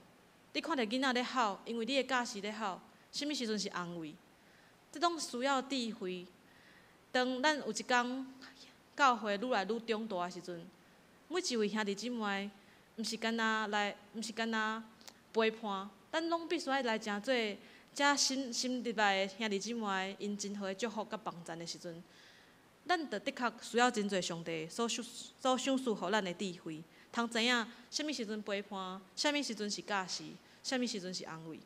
你看着囡仔咧哭，因为你的教时咧哭，什物时阵是安慰？这种需要智慧。当咱有一天教会愈来愈长大的时阵，每一位兄弟姊妹，毋是干那陪伴，咱拢必须要来诚做。遮心入来的兄弟姊妹，因真好的祝福甲帮赞的时阵，咱就的确需要真侪上帝所赏赐互咱的智慧，通知影什物时阵陪伴，什物时阵是教示，什物时阵是安慰。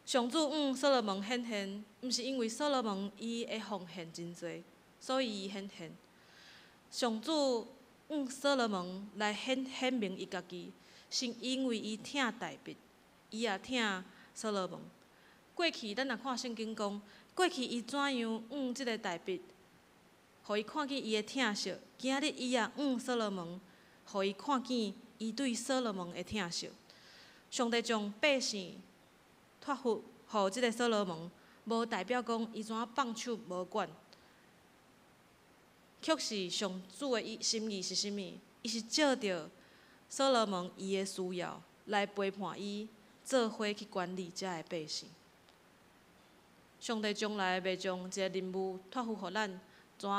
上主所罗门显现，毋是因为所罗门伊的奉献真多，所以伊显现。上主所罗门来显明伊家己，是因为伊疼大卫，伊也疼所罗门。过去咱若看圣经讲，过去伊怎样即个大卫，互伊看见伊的疼惜。今日伊也所罗门，互伊看见伊对所罗门的疼惜。上帝将百姓托付互即个所罗门，无代表讲伊怎放手无管。却是上主的心意是啥物？伊是照着所罗门伊的需要来陪伴伊。做伙去管理遮的百姓。上帝将来袂将一个任务托付互咱，怎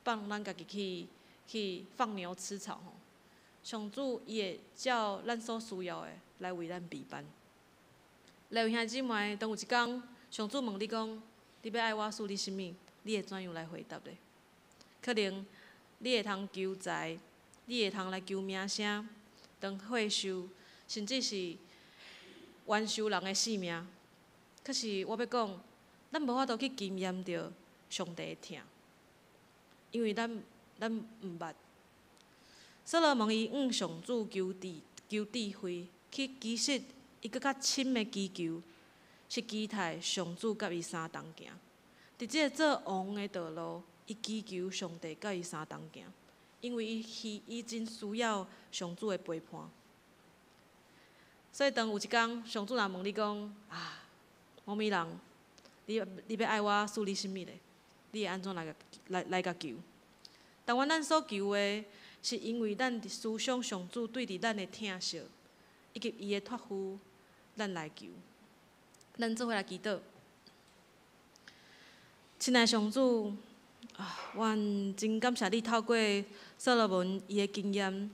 放咱家己去放牛吃草吼？上主伊会照咱所需要的来为咱备办。来有兄弟姊妹，当有一天上主问你讲，你要爱我赐你甚物？你会怎样来回答咧？可能你会通求财，你会通来求名声，当惠寿，甚至是冤仇人的性命。可是我要讲，咱无法度去经验到上帝的疼，因为咱毋捌。所罗门伊上主求智慧，其实伊搁较深的祈求，是期待上主甲伊相同行。伫即个做王的道路，伊祈求上帝甲伊相同行，因为伊真需要上主的陪伴。所以，当有一天上主若问你讲某咪人，你要爱我赐你甚物咧？你会安怎来甲求？当阮咱所求的，是因为咱伫思想上主对伫咱的疼惜，以及伊的托付，咱来求。咱做伙来祈祷。亲爱的上主，阮真感谢你透过所罗门伊的经验，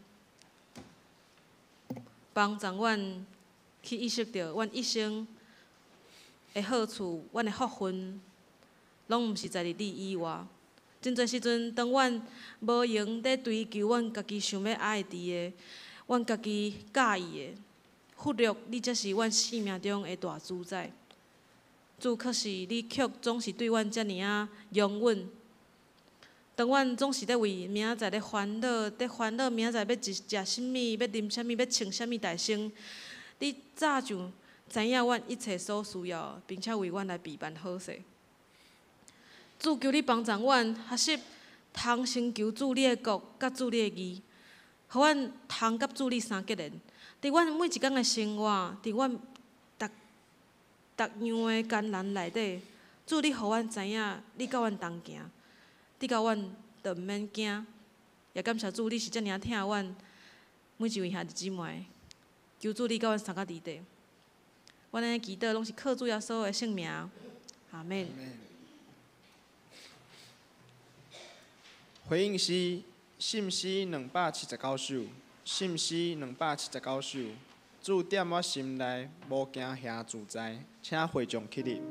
帮助阮去意识到，阮一生的好处，阮的福分，拢毋是在你以外。真侪时阵，当阮无用在追求阮家己想要爱伫的，阮家己介意的，忽略你才是阮生命中的大主宰。主，可是你却总是对阮遮尔容忍。当阮总是咧为明仔载咧烦恼，明仔载要食啥物，要啉啥物，要穿啥物大身，你早就知影阮一切所需要，并且为阮来备办好势。主，求你帮助阮学习，通先求主你的国，甲主你的义，互阮通甲主你相结连。伫阮每一天的生活，伫阮逐样的艰难内底，主你互阮知影，你甲阮同行，你甲阮就毋免惊。也感谢主，你是遮尔疼阮每一位兄弟姊妹。求主你甲阮相甲伫地。阮安尼祈祷，拢是靠主耶稣的圣名。阿免。回应是信息279首，信息279首。主踮我心内，无惊遐自在，请会众起立。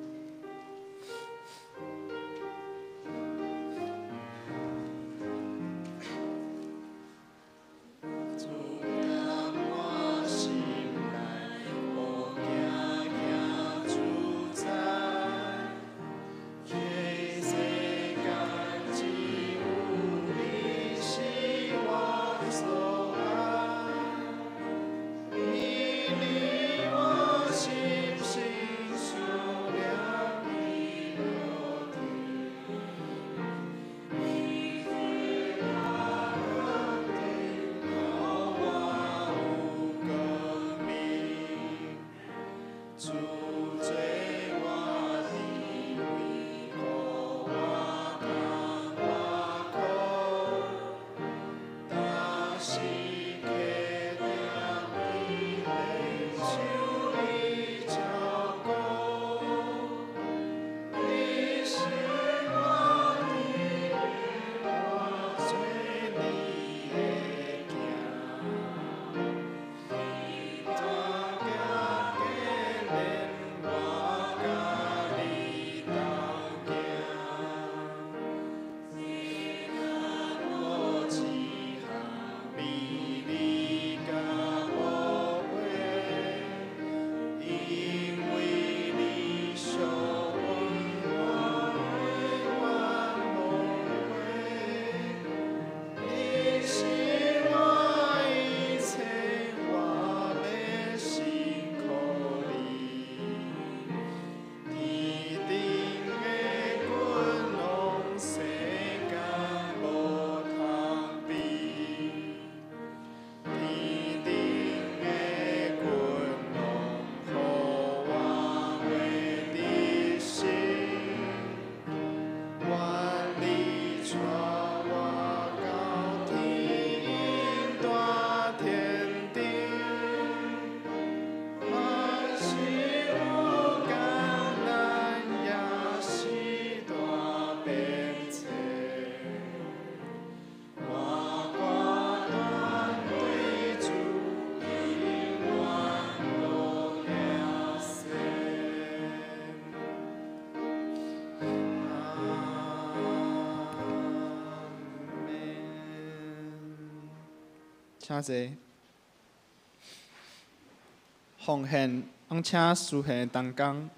请坐。奉献，邀请书献同工。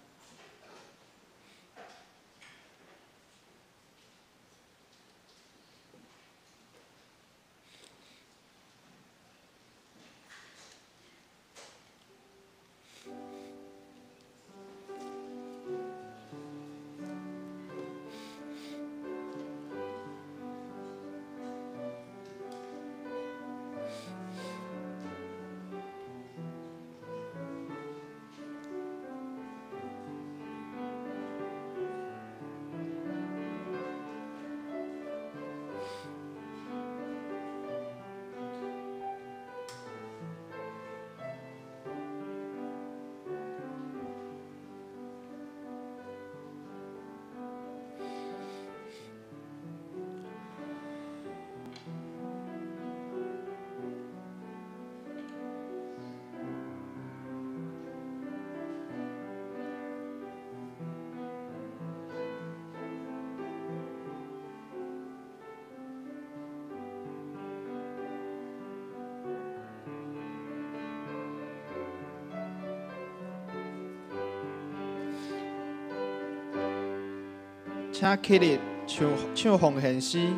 请起立唱奉献诗。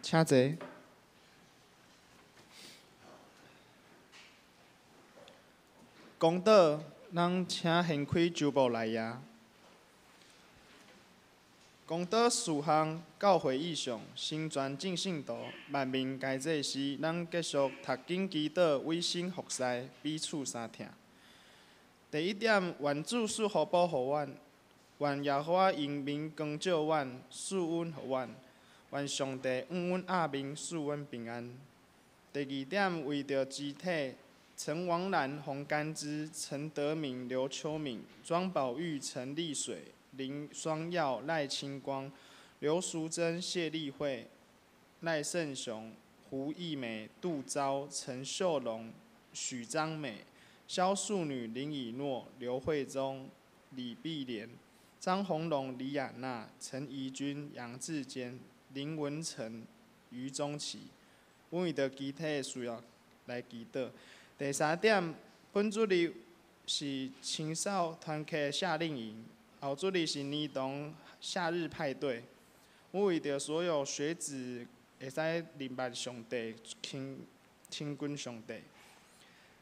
请坐。公道，咱请献开周报来也。公道事项教会意向，新传正信徒，万民该做时，咱继续读经祈祷，委身服侍，彼此相听。第一点，愿主赐福保护阮，愿耶和华用面光照阮，赐恩互阮。愿上帝恩阮阿明，赐阮平安。第二点，为着肢体，陈王兰、洪甘之、陈德明、刘秋敏、庄宝玉、陈丽水、林双耀、赖清光、刘淑珍、谢丽慧、赖胜雄、胡艺美、杜昭、陈秀龙、许章美、萧淑女、林以诺、刘慧忠、李碧莲、张宏龙、李雅娜、陈怡君、杨志坚、林文成、于宗琪，阮为着集体的需要来祈祷。第三点，本主日是青少团契夏令营，后主日是儿童夏日派对。阮为着所有学子会使明白上帝、亲近上帝。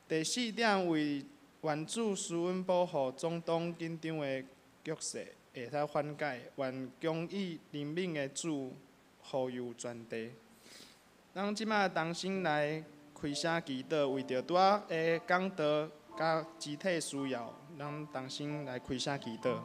第四点，为愿主施恩保护总统紧张的局势会使缓解，愿公义怜悯的主护佑全地。咱即马同心来开声祈祷，为着拄仔的讲道甲集体需要，咱同心来开声祈祷。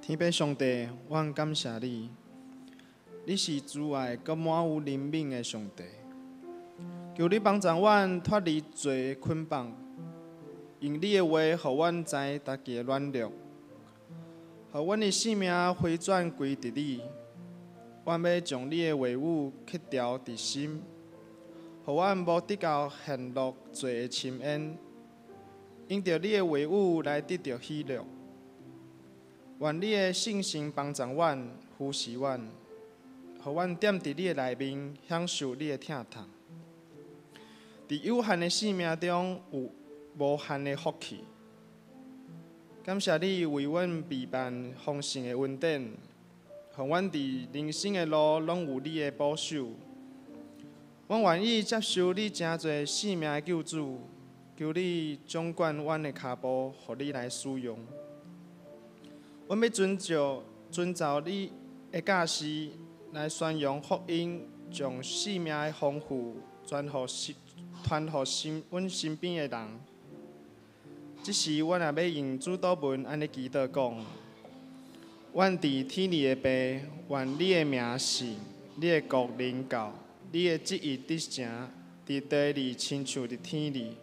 天父上帝，阮感谢你，你是慈爱佮满有怜悯的上帝。求你帮助阮脱离罪捆绑，用你的话，互阮知家己的软弱，互阮的性命回转归伫你。阮要将你的话语刻条伫心，互阮无得到陷落罪的深渊，因着你的话语来得到喜乐。愿你的信心帮助阮、扶持阮，互阮踮伫你的内面，享受你的疼痛。伫有限的生命中有无限的福气。感谢你为阮备办丰盛的恩典，互阮伫人生的路拢有你的保守。阮愿意接受你真侪生命的救主，求你掌管阮的脚步，互你来使用。阮要遵照你的教示来宣扬福音，将生命的丰富传互阮身边的人。即时，阮也要用主祷文安尼祈祷讲：阮伫天里的爸，愿你的名圣，你的国临到，你的旨意得成，伫地里亲像伫天里。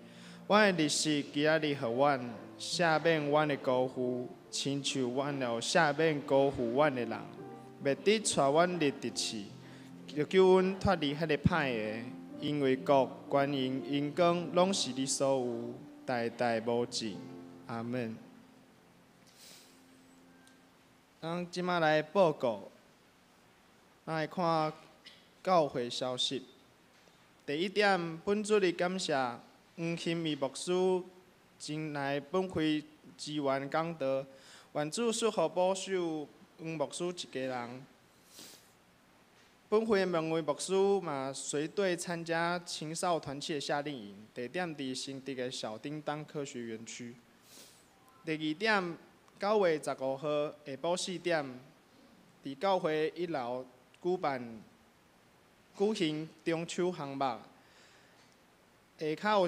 阮的日食今仔日互阮，赦免阮的辜负，亲像阮有赦免辜负阮的人，袂得带阮入敌去，就叫阮脱离迄个歹个。因为国、权、荣光，拢是你所有，代代无尽。阿门。咱即马来报告，咱来看教会消息。第一点，本主日感谢黄兴义牧师前来本会支援讲道，愿主赐予保守黄牧师一家人。本会的每位牧师嘛随队参加青少团契的夏令营，地点伫新竹的小叮当科学园区。第二点，9月15号下晡4点，伫教会1楼举行中秋项目。下骹有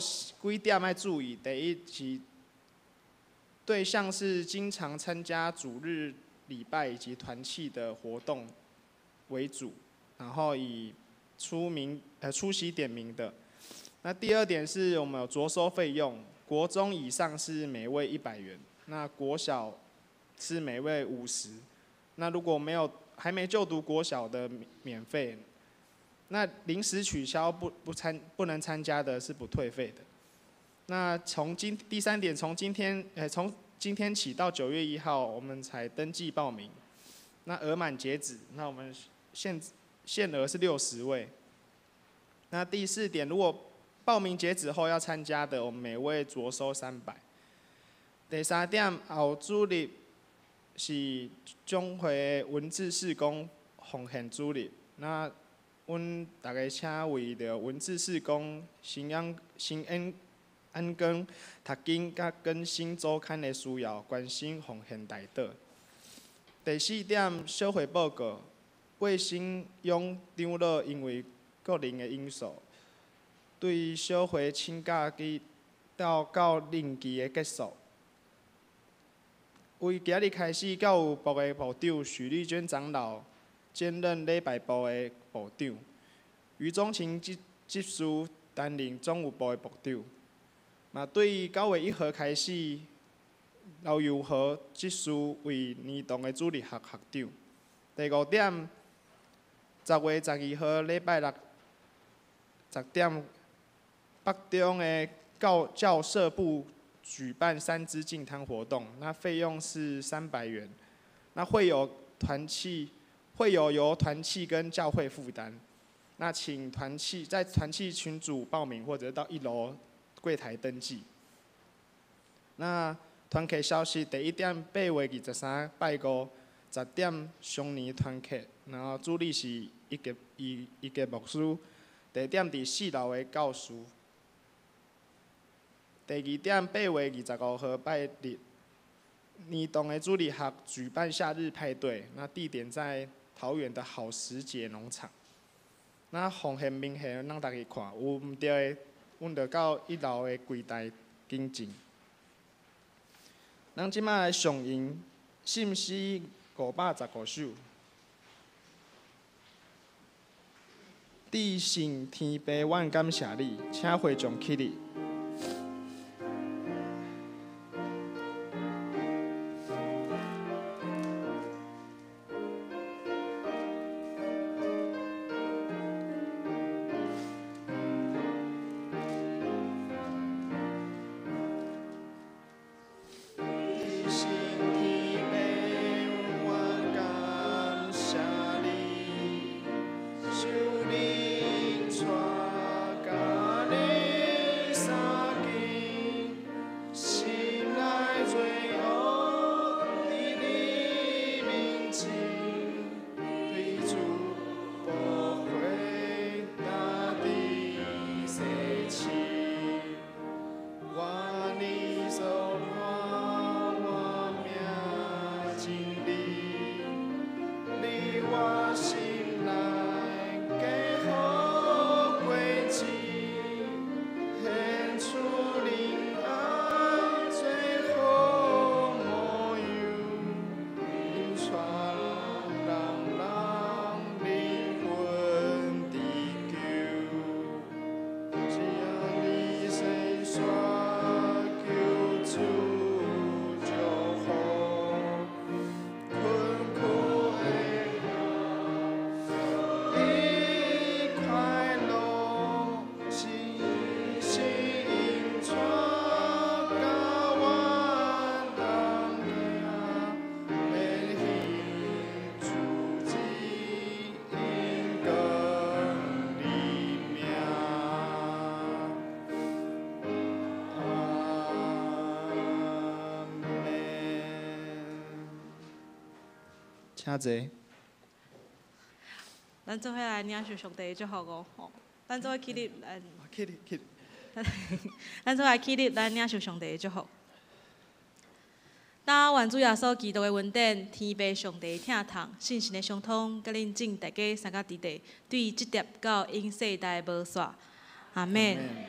几点要注意？第一是对象是经常参加主日礼拜以及团契的活动为主。然后以出席点名的。那第二点是我们有着收费用，国中以上是每位100元，那国小是每位50。那如果还没就读国小的免费，那临时取消不能参加的是不退费的。那第三点，从今天起到9月1号，我们才登记报名。那额满截止，那我们限额是60位。那第4点，如果报名截止后要参加的，我们每位着收300。第3点，后主日是总会文字事工奉献主日。那阮大家请为着文字事工新安更读经甲更新周刊的需要，关心奉献代祷。第4点，小会报告。卫生用长老因为个人的因素，对小会请假到任期的结束。为今日开始，教有部的部长许丽娟长老兼任礼拜部的部长，余宗清执事担任总务部的部长。嘛，对9月1号开始，刘友和执事为儿童的主日学校长。第5点。10月12号礼拜六10点，北中的教社部举办3支净滩活动，那费用是300元。那会由团契跟教会负担。那请在团契群组报名，或者到1楼柜台登记。那团契消息，第1点8月23拜5。10点双年团契，然后主理是一个牧师，地点伫4楼的教室。第2点8月25号拜日，儿童的主日学举办夏日派对，那地点在桃园的好时节农场。那奉献明显让大家看，有毋对的，阮就到1楼的柜台警证。咱即摆来上映信息515首。地神天父，阮感谢你，请会众起立。请坐。咱做伙来领受上帝的祝福哦。吼，咱做伙起立，起立，起立。咱做伙起立，咱领受上帝的祝福。当愿主耶稣基督的恩典、天父上帝疼痛、信心的相通，甲恁众大家三甲伫地，对即叠到永世代无煞。阿门。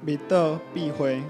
密道闭会。